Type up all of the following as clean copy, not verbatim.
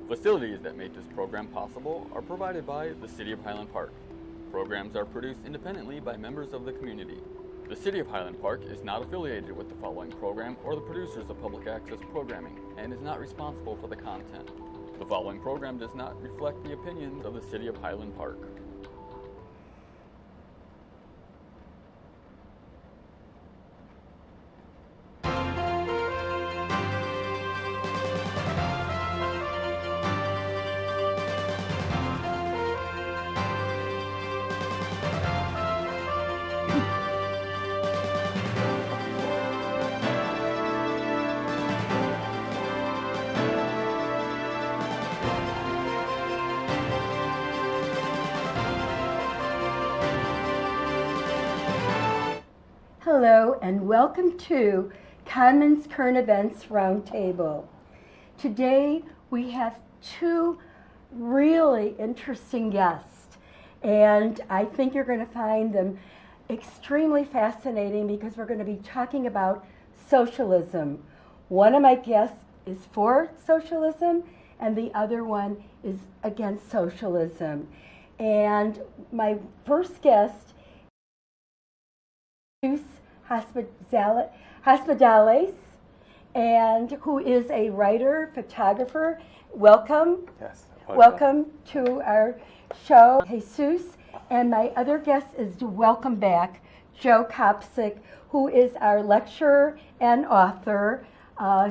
Facilities that make this program possible are provided by the City of Highland Park. Programs are produced independently by members of the community. The City of Highland Park is not affiliated with the following program or the producers of public access programming and is not responsible for the content. The following program does not reflect the opinions of the City of Highland Park. Hello and welcome to CAHNMAN'S Current Events Roundtable. Today we have two really interesting guests, and I think you're going to find them extremely fascinating because we're going to be talking about socialism. One of my guests is for socialism and the other one is against socialism. And my first guest is Hospitales, and who is a writer, photographer. Welcome. Yes. Welcome to our show, Jesus. And my other guest is welcome back, Joe Kopsick, who is our lecturer and author.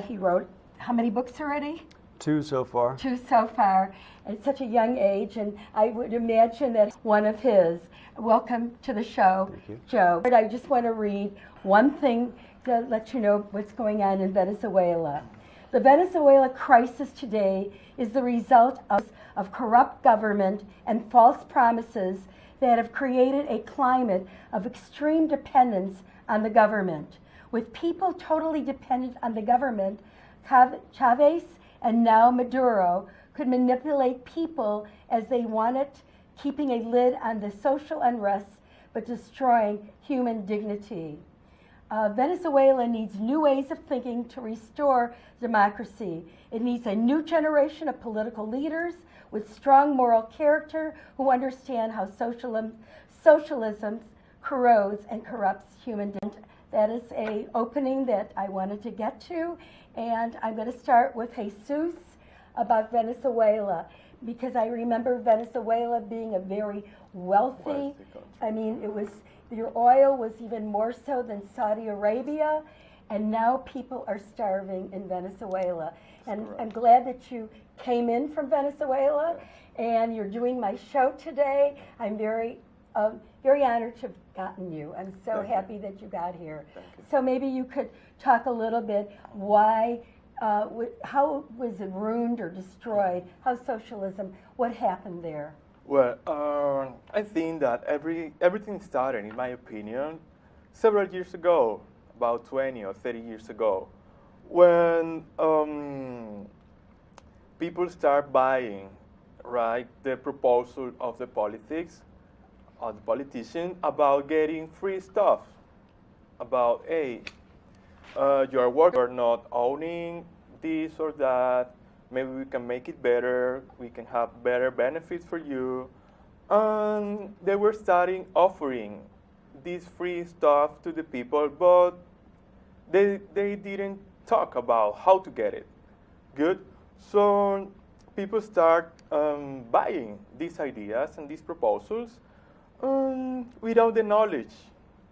He wrote how many books already? Two so far. Two so far, at such a young age, and I would imagine that's one of his. Welcome to the show, Thank you. Joe. But I just want to read one thing to let you know what's going on in Venezuela. The Venezuela crisis today is the result of corrupt government and false promises that have created a climate of extreme dependence on the government. With people totally dependent on the government, Chavez and now Maduro could manipulate people as they wanted, keeping a lid on the social unrest but destroying human dignity. Venezuela needs new ways of thinking to restore democracy. It needs a new generation of political leaders with strong moral character who understand how socialism corrodes and corrupts human dignity. That is an opening that I wanted to get to, and I'm going to start with Jesus about Venezuela, because I remember Venezuela being a very wealthy, I mean, your oil was even more so than Saudi Arabia, and now people are starving in Venezuela. And I'm glad that you came in from Venezuela, and you're doing my show today. I'm very honored to have gotten you. I'm so happy that you got here. So maybe you could talk a little bit why, how was it ruined or destroyed? How socialism, what happened there? Well, I think that everything started, in my opinion, several years ago, about 20 or 30 years ago, when people start buying, right, the proposal of the politics, of the politician, about getting free stuff, about, hey, your work are not owning this or that, maybe we can make it better, we can have better benefits for you. And they were starting offering this free stuff to the people, but they didn't talk about how to get it. Good? So people start buying these ideas and these proposals without the knowledge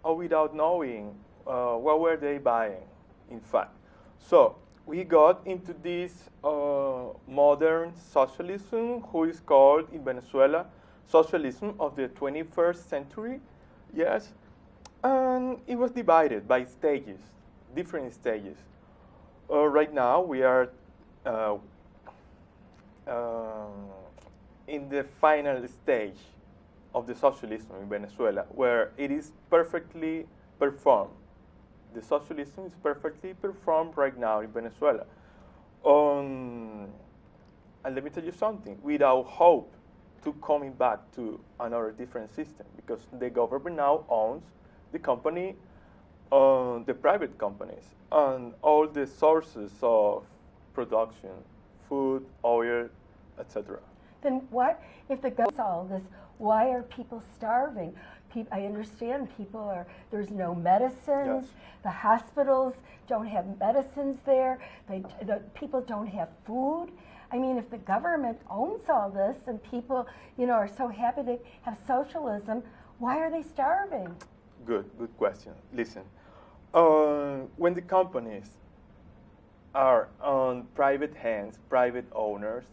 or without knowing what were they buying, in fact. So we got into this modern socialism, who is called in Venezuela socialism of the 21st century, yes, and it was divided by stages, different stages. Right now we are in the final stage of the socialism in Venezuela, where it is perfectly performed. The socialism is perfectly performed right now in Venezuela. And let me tell you something, without hope to coming back to another different system, because the government now owns the company, the private companies, and all the sources of production, food, oil, etc. Then what, if the government does all this, why are people starving? I understand there's no medicines, Yes. the hospitals don't have medicines there, the people don't have food. I mean, if the government owns all this and people, are so happy to have socialism, why are they starving? Good question. Listen, when the companies are on private hands, private owners,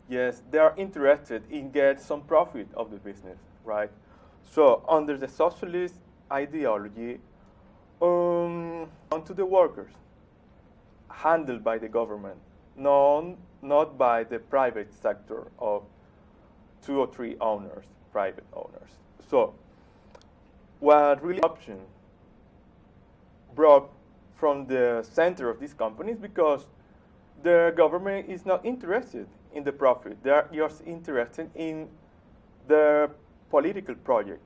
yes, they are interested in get some profit of the business, right? So under the socialist ideology, onto the workers, handled by the government, not by the private sector of 2 or 3 owners, private owners. So what really option brought from the center of these companies, because the government is not interested in the profit. They are just interested in the political project.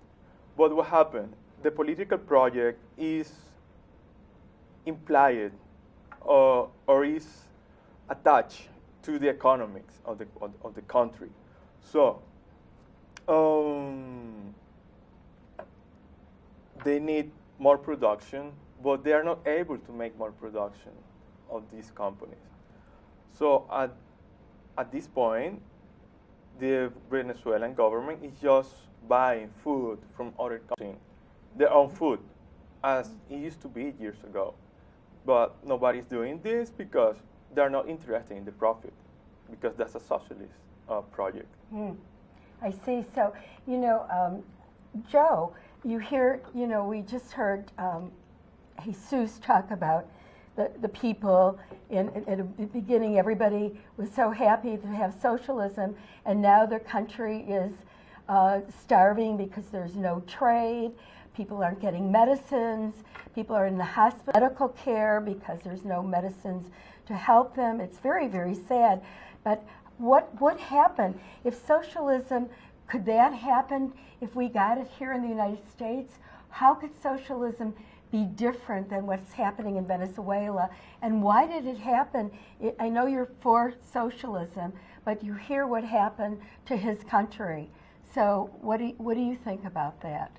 But what happened? The political project is implied or is attached to the economics of the country. So they need more production, but they are not able to make more production of these companies. So at this point, the Venezuelan government is just buying food from other countries, their own food, as it used to be years ago. But nobody's doing this because they're not interested in the profit, because that's a socialist project. I see. So, Joe, you hear, we just heard Jesus talk about the people. At the beginning, everybody was so happy to have socialism, and now their country is starving because there's no trade. People aren't getting medicines. People are in the hospital, medical care, because there's no medicines to help them. It's very, very sad. But what happened if socialism? Could that happen if we got it here in the United States? How could socialism be different than what's happening in Venezuela? And why did it happen? I know you're for socialism, but you hear what happened to his country. So what do you think about that?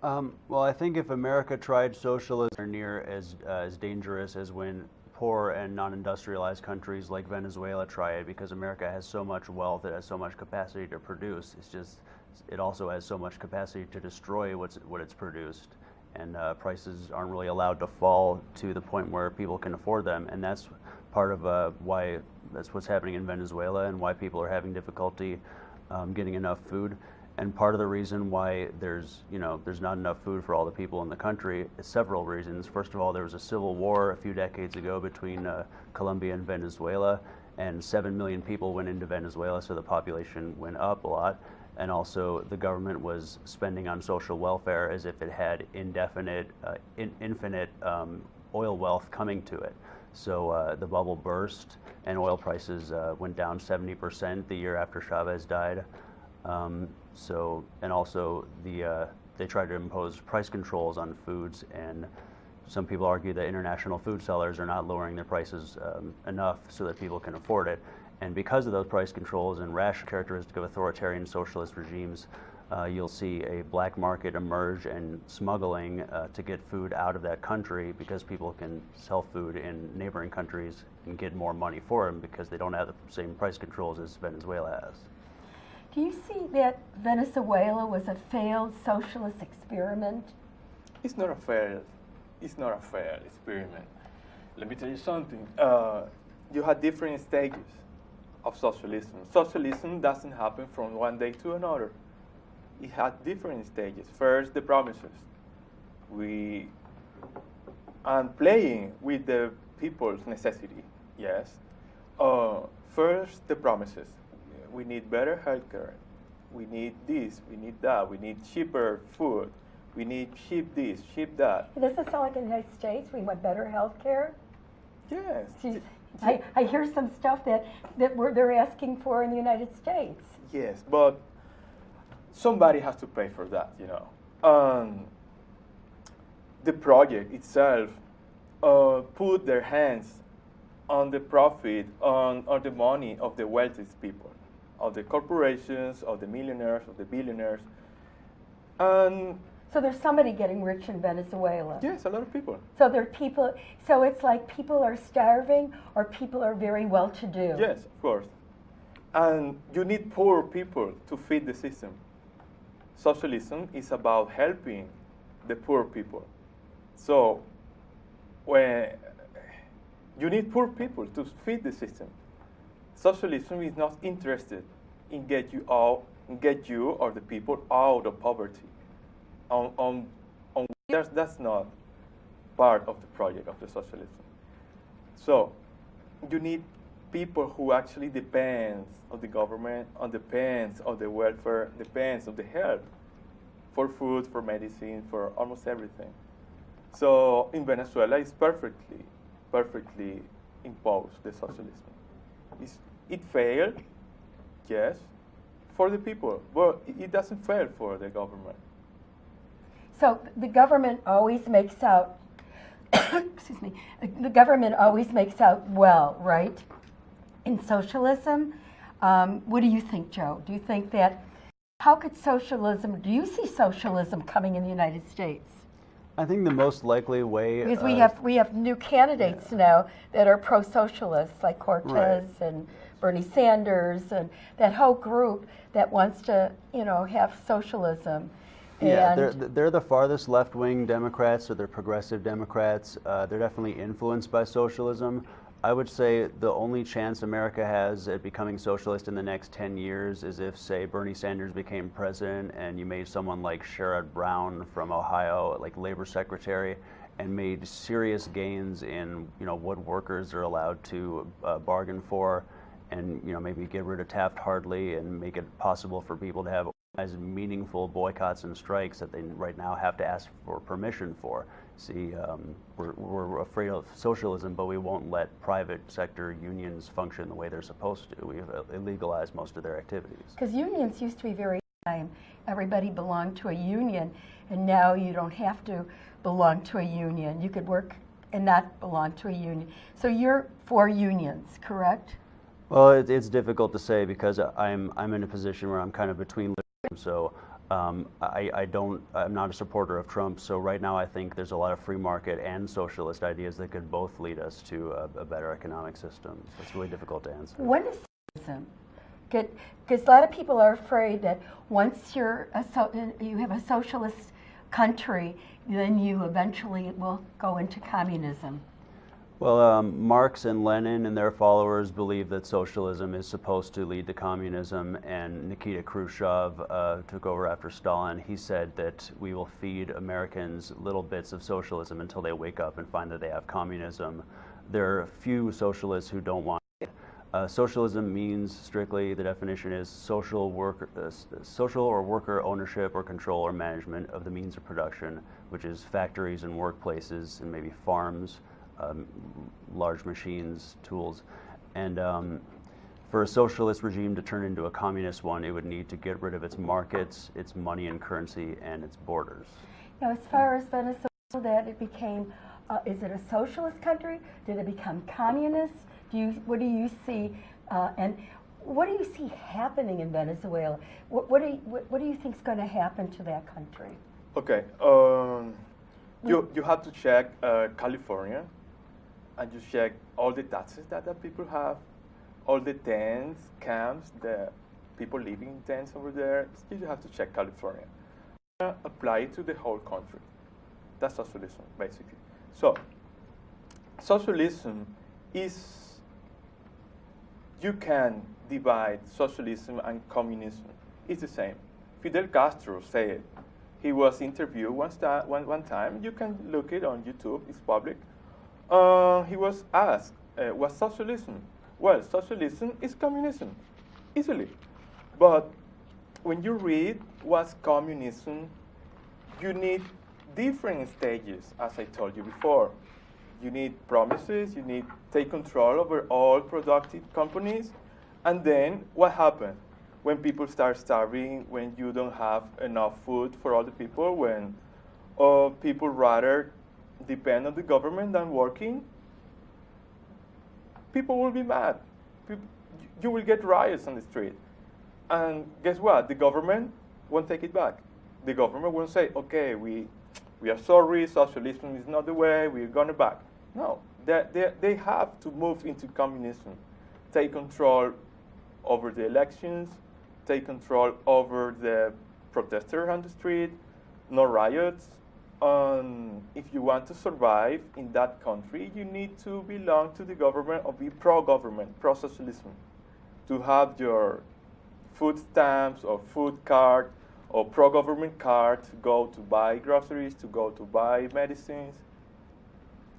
Well, I think if America tried socialism, they're near as dangerous as when poor and non-industrialized countries like Venezuela try it, because America has so much wealth, it has so much capacity to produce. It also has so much capacity to destroy what it's produced, and prices aren't really allowed to fall to the point where people can afford them, and that's part of why that's what's happening in Venezuela and why people are having difficulty getting enough food. And part of the reason why there's not enough food for all the people in the country is several reasons. First of all, there was a civil war a few decades ago between Colombia and Venezuela, and 7 million people went into Venezuela, so the population went up a lot. And also, the government was spending on social welfare as if it had infinite oil wealth coming to it. So the bubble burst, and oil prices went down 70% the year after Chavez died. And also they tried to impose price controls on foods, and some people argue that international food sellers are not lowering their prices enough so that people can afford it. And because of those price controls and rash characteristic of authoritarian socialist regimes, you'll see a black market emerge and smuggling to get food out of that country, because people can sell food in neighboring countries and get more money for them because they don't have the same price controls as Venezuela has. Do you see that Venezuela was a failed socialist experiment? It's not a fair experiment. Let me tell you something. You had different stages of socialism. Socialism doesn't happen from one day to another. It had different stages. First, the promises. And playing with the people's necessity, yes. First, the promises. We need better healthcare. We need this, we need that. We need cheaper food. We need cheap this, cheap that. Does this sound like in the United States? We want better health care? Yes. I hear some stuff that they're asking for in the United States. Yes, but somebody has to pay for that, The project itself put their hands on the profit, on the money of the wealthiest people. of the corporations, of the millionaires, of the billionaires. And So there's somebody getting rich in Venezuela. yes, a lot of people. So there are people, so it's like people are starving or people are very well-to-do. Yes, of course. And you need poor people to feed the system. Socialism is about helping the poor people. So when you need poor people to feed the system. Socialism is not interested in get you or the people out of poverty. That's not part of the project of the socialism. So you need people who actually depends on the government, depends on the welfare, depends on the health, for food, for medicine, for almost everything. So in Venezuela, it's perfectly imposed, the socialism. It failed, yes, for the people, but it doesn't fail for the government. So the government always makes out, excuse me, the government always makes out well, right? In socialism, what do you think, Joe? Do you think that, how could socialism, do you see socialism coming in the United States? I think the most likely way. Because we have new candidates now that are pro-socialists, like Cortez and Bernie Sanders, and that whole group that wants to, have socialism. Yeah, And they're the farthest left-wing Democrats, or they're progressive Democrats. They're definitely influenced by socialism. I would say the only chance America has at becoming socialist in the next 10 years is if, say, Bernie Sanders became president and you made someone like Sherrod Brown from Ohio, like labor secretary, and made serious gains in, what workers are allowed to bargain for, and, maybe get rid of Taft-Hartley and make it possible for people to have as meaningful boycotts and strikes that they right now have to ask for permission for. See, we're afraid of socialism, but we won't let private sector unions function the way they're supposed to. We've illegalized most of their activities. because unions used to be very time, everybody belonged to a union, and now you don't have to belong to a union. You could work and not belong to a union. So you're for unions, correct? Well, it's difficult to say because I'm in a position where I'm kind of between. So I'm not a supporter of Trump. So right now I think there's a lot of free market and socialist ideas that could both lead us to a better economic system. So it's really difficult to answer. When is socialism? Because a lot of people are afraid that once you have a socialist country, then you eventually will go into communism. Well, Marx and Lenin and their followers believe that socialism is supposed to lead to communism, and Nikita Khrushchev took over after Stalin. He said that we will feed Americans little bits of socialism until they wake up and find that they have communism. There are few socialists who don't want it. Socialism means, strictly, the definition is social or worker ownership or control or management of the means of production, which is factories and workplaces and maybe farms. Large machines, tools, and for a socialist regime to turn into a communist one, it would need to get rid of its markets, its money and currency, and its borders. Now, as far as Venezuela, that it became, is it a socialist country? Did it become communist? What do you see, and what do you see happening in Venezuela? What do you think is going to happen to that country? Okay, you have to check California. And you check all the taxes that the people have, all the tents, camps, the people living in tents over there. You have to check California. Apply it to the whole country. That's socialism, basically. So, socialism is, you can divide socialism and communism. It's the same. Fidel Castro said it. He was interviewed one time. You can look it on YouTube, it's public. He was asked, what's socialism? Well, socialism is communism, easily. But when you read what's communism, you need different stages, as I told you before. You need promises, you need take control over all productive companies, and then what happens? When people start starving, when you don't have enough food for all the people, when people rather depend on the government than working, people will be mad. You will get riots on the street. And guess what? The government won't take it back. The government won't say, okay, we are sorry, socialism is not the way, we're going back. No, they have to move into communism, take control over the elections, take control over the protesters on the street, no riots. If you want to survive in that country, you need to belong to the government or be pro-government, pro-socialism, to have your food stamps or food card or pro-government card to go to buy groceries, to go to buy medicines.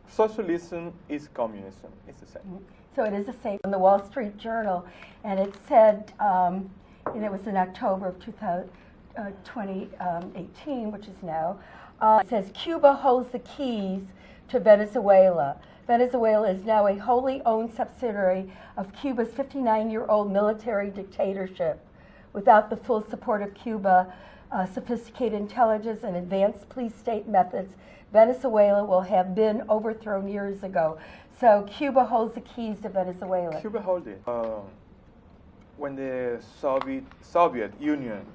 Socialism is communism. It's the same. So it is the same in the Wall Street Journal, and it said, and it was in October of 2018, which is now, it says, Cuba holds the keys to Venezuela. Venezuela is now a wholly owned subsidiary of Cuba's 59-year-old military dictatorship. Without the full support of Cuba, sophisticated intelligence and advanced police state methods, Venezuela will have been overthrown years ago. So Cuba holds the keys to Venezuela. Cuba holds it. When the Soviet Union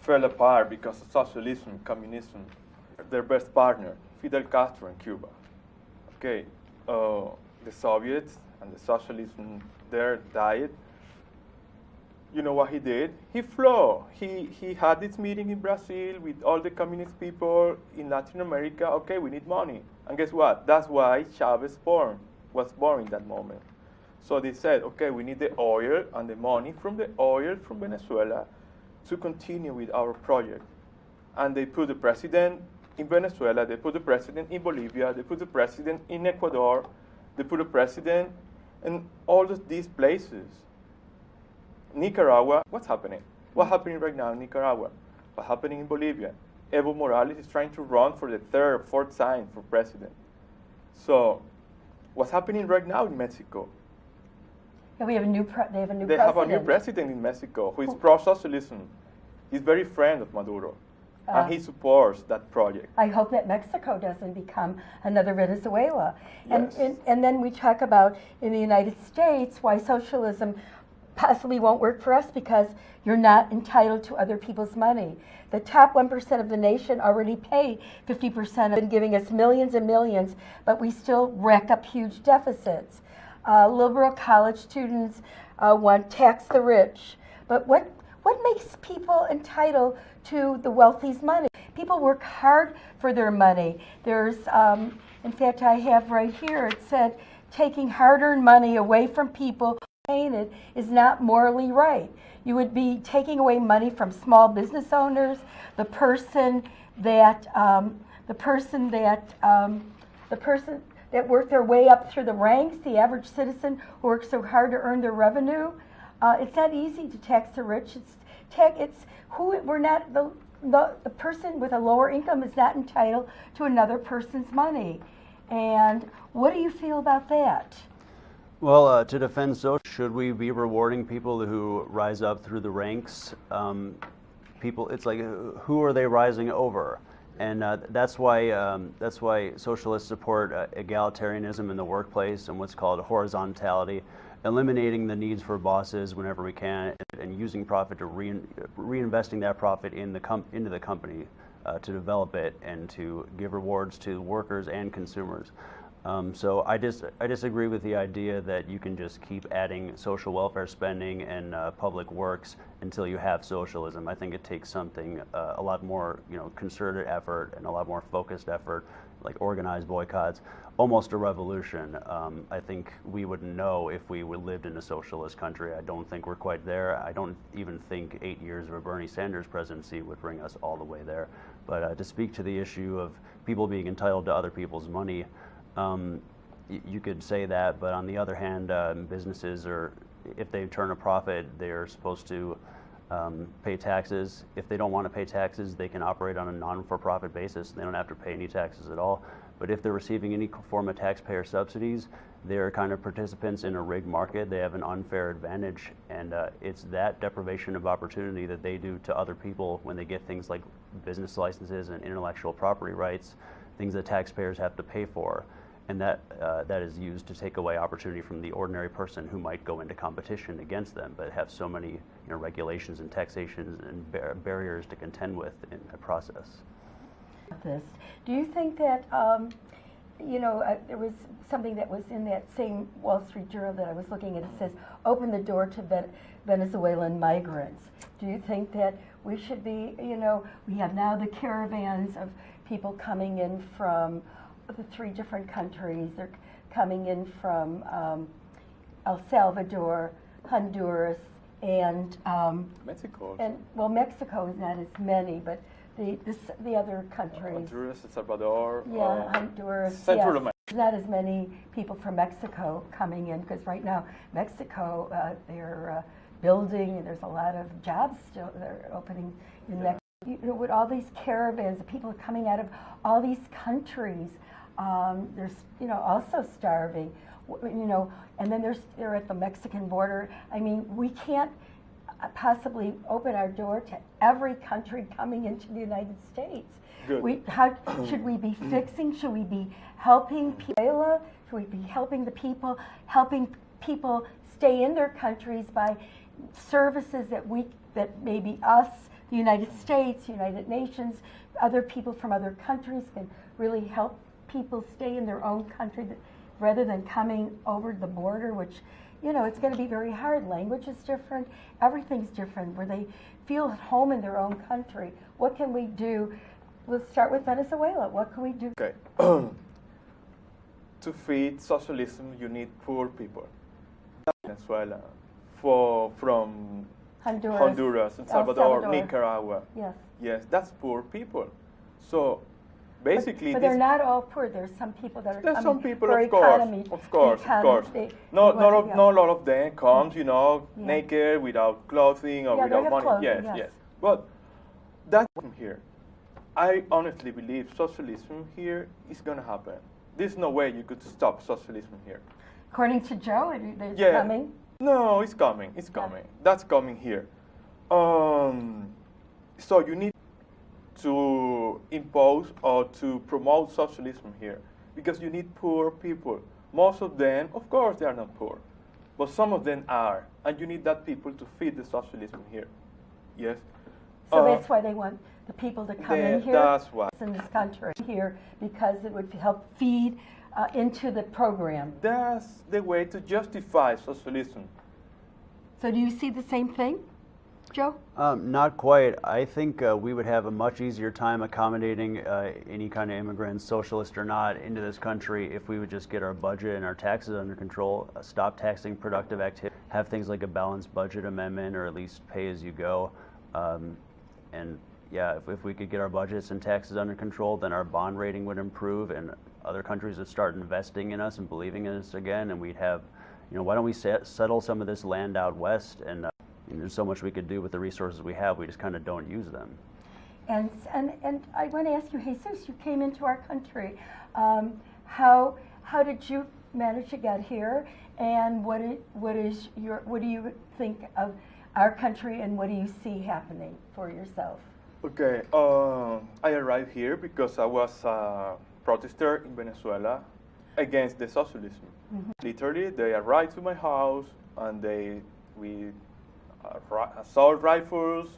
fell apart because of socialism, communism, their best partner, Fidel Castro in Cuba. Okay, the Soviets and the socialism there died. You know what he did? He flew. He had this meeting in Brazil with all the communist people in Latin America. Okay, we need money. And guess what? That's why Chavez was born in that moment. So they said, okay, we need the oil and the money from the oil from Venezuela to continue with our project. And they put the president in Venezuela, they put the president in Bolivia, they put the president in Ecuador, they put the president in all of these places. Nicaragua, what's happening? What's happening right now in Nicaragua? What's happening in Bolivia? Evo Morales is trying to run for the third, fourth time for president. So, what's happening right now in Mexico? Yeah, we have a new They have a new president. president in Mexico who is pro-socialism. He's very friend of Maduro, and he supports that project. I hope that Mexico doesn't become another Venezuela. And, Yes. and then we talk about in the United States why socialism possibly won't work for us because you're not entitled to other people's money. The top 1% of the nation already pay 50% of it, giving us millions and millions, but we still rack up huge deficits. Liberal college students want tax the rich, but what makes people entitled to the wealthy's money? People work hard for their money. There's, in fact, I have right here, it said, taking hard-earned money away from people paying it is not morally right. You would be taking away money from small business owners, the person that worked their way up through the ranks, the average citizen who works so hard to earn their revenue. It's not easy to tax the rich. The person with a lower income is not entitled to another person's money. And what do you feel about that? Well, to defend social, should we be rewarding people who rise up through the ranks? It's like, who are they rising over? And that's why socialists support egalitarianism in the workplace and what's called horizontality, eliminating the needs for bosses whenever we can, and using profit to reinvesting that profit into the company to develop it and to give rewards to workers and consumers. So I disagree with the idea that you can just keep adding social welfare spending and public works until you have socialism. I think it takes something a lot more, concerted effort and a lot more focused effort, like organized boycotts, almost a revolution. I think we would know if we lived in a socialist country. I don't think we're quite there. I don't even think 8 years of a Bernie Sanders presidency would bring us all the way there. But to speak to the issue of people being entitled to other people's money, you could say that, but on the other hand, businesses if they turn a profit, they're supposed to pay taxes. If they don't want to pay taxes, they can operate on a non-for-profit basis. They don't have to pay any taxes at all. But if they're receiving any form of taxpayer subsidies, they're kind of participants in a rigged market. They have an unfair advantage, and it's that deprivation of opportunity that they do to other people when they get things like business licenses and intellectual property rights, things that taxpayers have to pay for. and that is used to take away opportunity from the ordinary person who might go into competition against them, but have so many regulations and taxations and barriers to contend with in that process. Do you think that there was something that was in that same Wall Street Journal that I was looking at? It says, "Open the door to Venezuelan migrants." Do you think that we should be, we have now the caravans of people coming in from the 3 different countries. They're coming in from El Salvador, Honduras, and Mexico. And Mexico is not as many, but the other countries. Honduras, El Salvador. Yeah, Honduras. Central yes. America. There's not as many people from Mexico coming in, because right now Mexico, they're building, and there's a lot of jobs still they're opening in Mexico. With all these caravans, the people are coming out of all these countries. There's also starving, and then they're at the Mexican border. I mean, we can't possibly open our door to every country coming into the United States. Good. How should we be fixing? Should we be helping people? Should we be helping people stay in their countries by services that maybe us, the United States, United Nations, other people from other countries can really help people stay in their own country rather than coming over the border, which, it's going to be very hard. Language is different, everything's different, where they feel at home in their own country. What can we do? Let's start with Venezuela. What can we do? Okay. To feed socialism, you need poor people. Venezuela, from Honduras, El Salvador, Nicaragua. Yes. Yes, that's poor people. So basically, but they're not all poor. There's some people that are there's coming some people, for of course, economy. of course. No, a lot of them comes, naked, without clothing or without money. Clothing, yes. But that's from here. I honestly believe socialism here is going to happen. There's no way you could stop socialism here. According to Joe, it's coming. No, it's coming. It's coming. That's coming here. So you need to impose or to promote socialism here, because you need poor people. Most of them, of course, they are not poor, but some of them are, and you need that people to feed the socialism here. Yes. So that's why they want the people to come in here. That's why. In this country here, because it would help feed into the program. That's the way to justify socialism. So do you see the same thing, Joe? Not quite. I think we would have a much easier time accommodating any kind of immigrants, socialist or not, into this country if we would just get our budget and our taxes under control, stop taxing productive activity, have things like a balanced budget amendment, or at least pay as you go. And yeah, if we could get our budgets and taxes under control, then our bond rating would improve, and other countries would start investing in us and believing in us again, and we'd have, why don't we settle some of this land out west? And there's so much we could do with the resources we have. We just kind of don't use them. And I want to ask you, Jesus, you came into our country. How did you manage to get here? And what do you think of our country, and what do you see happening for yourself? Okay, I arrived here because I was a protester in Venezuela against the socialism. Mm-hmm. Literally, they arrived to my house and we assault rifles,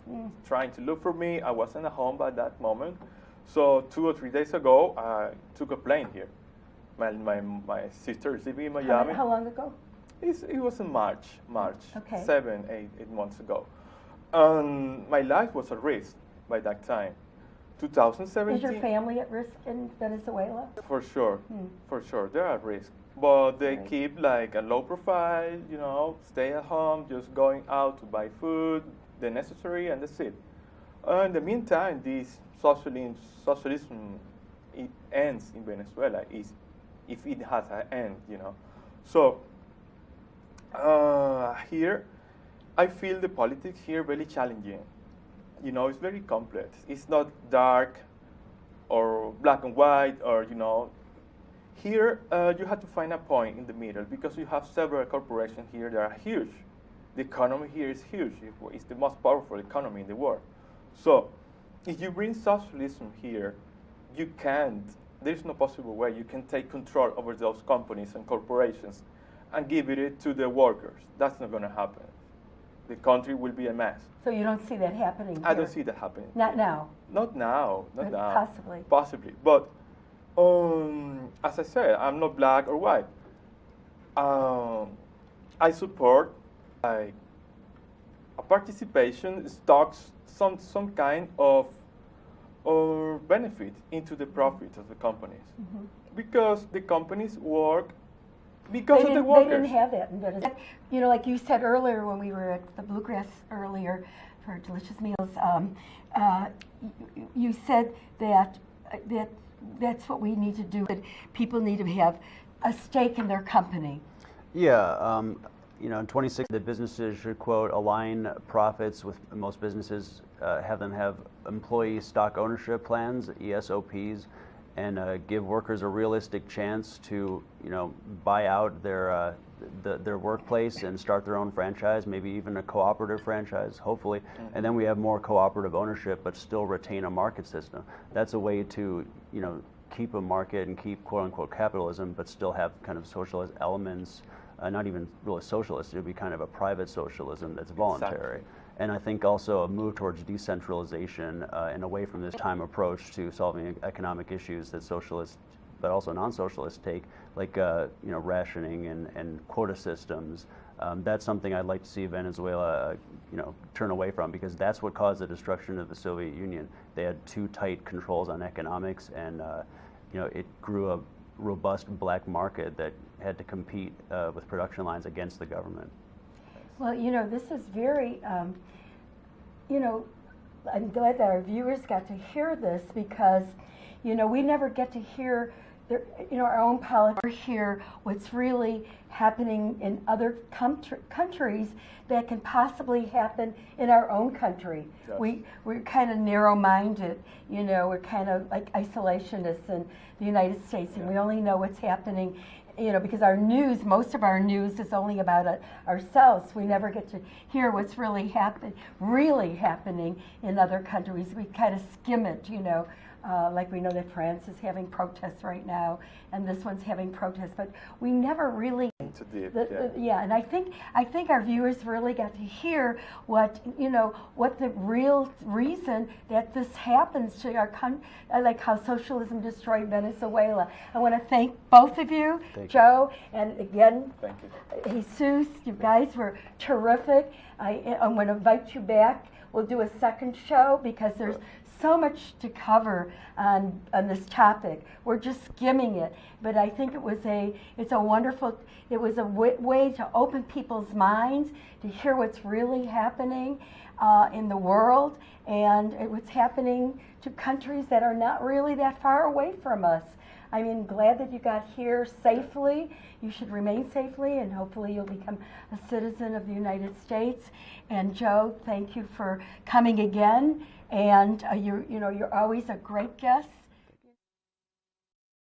trying to look for me. I wasn't at home by that moment. So 2 or 3 days ago, I took a plane here. My sister is living in Miami. How long ago? It was in March, okay. 7, 8 months ago. My life was at risk by that time. 2017. Is your family at risk in Venezuela? For sure, for sure, they're at risk. But they keep like a low profile, stay at home, just going out to buy food, the necessary, and that's it. In the meantime, this socialism, it ends in Venezuela, if it has an end, So here, I feel the politics here very challenging. It's very complex. It's not dark or black and white, or Here, you have to find a point in the middle, because you have several corporations here that are huge. The economy here is huge. It's the most powerful economy in the world. So if you bring socialism here, you can't there's no possible way you can take control over those companies and corporations and give it to the workers. That's not going to happen. The country will be a mess. So you don't see that happening here? I don't see that happening. Not now? Not now, not now. Possibly. Possibly. But as I said, I'm not black or white. I support a participation stocks some kind of benefit into the profit of the companies. Mm-hmm. Because the companies work because of the They workers. didn't have that in Venezuela. You know, like you said earlier when we were at the Bluegrass earlier for delicious meals, you said that that's what we need to do. That people need to have a stake in their company. Yeah, you know, in 2016, the businesses should, quote, align profits with most businesses, have them have employee stock ownership plans, ESOPs, and give workers a realistic chance to, you know, buy out their workplace and start their own franchise, maybe even a cooperative franchise, hopefully. Mm-hmm. And then we have more cooperative ownership, but still retain a market system. That's a way to, you know, keep a market and keep quote unquote capitalism, but still have kind of socialist elements. Not even really socialist, it would be kind of a private socialism that's voluntary. Exactly. And I think also a move towards decentralization and away from this time approach to solving economic issues that socialists, but also non-socialists take, like you know, rationing and quota systems. That's something I'd like to see Venezuela, you know, turn away from, because that's what caused the destruction of the Soviet Union. They had too tight controls on economics, and you know, it grew a robust black market that had to compete with production lines against the government. Well, you know, this is very, you know, I'm glad that our viewers got to hear this, because, you know, we never get to hear, you know, our own politics, or hear what's really happening in other countries that can possibly happen in our own country. Yes. We're kind of narrow-minded, you know, we're kind of like isolationists in the United States, and we only know what's happening, you know, because our news, most of our news is only about ourselves. We never get to hear what's really happening in other countries. We kind of skim it, you know. Like we know that France is having protests right now, and this one's having protests, but we never really yeah. And I think our viewers really got to hear what, you know, what the real reason that this happens to our country, like how socialism destroyed Venezuela. I want to thank both of you, Joe, and again, thank you. Jesus. You guys were terrific. I'm going to invite you back. We'll do a second show because there's so much to cover on this topic. We're just skimming it, but I think it was a way to open people's minds to hear what's really happening in the world, and what's happening to countries that are not really that far away from us. I mean, glad that you got here safely. You should remain safely, and hopefully you'll become a citizen of the United States. And Joe, thank you for coming again. And you're always a great guest.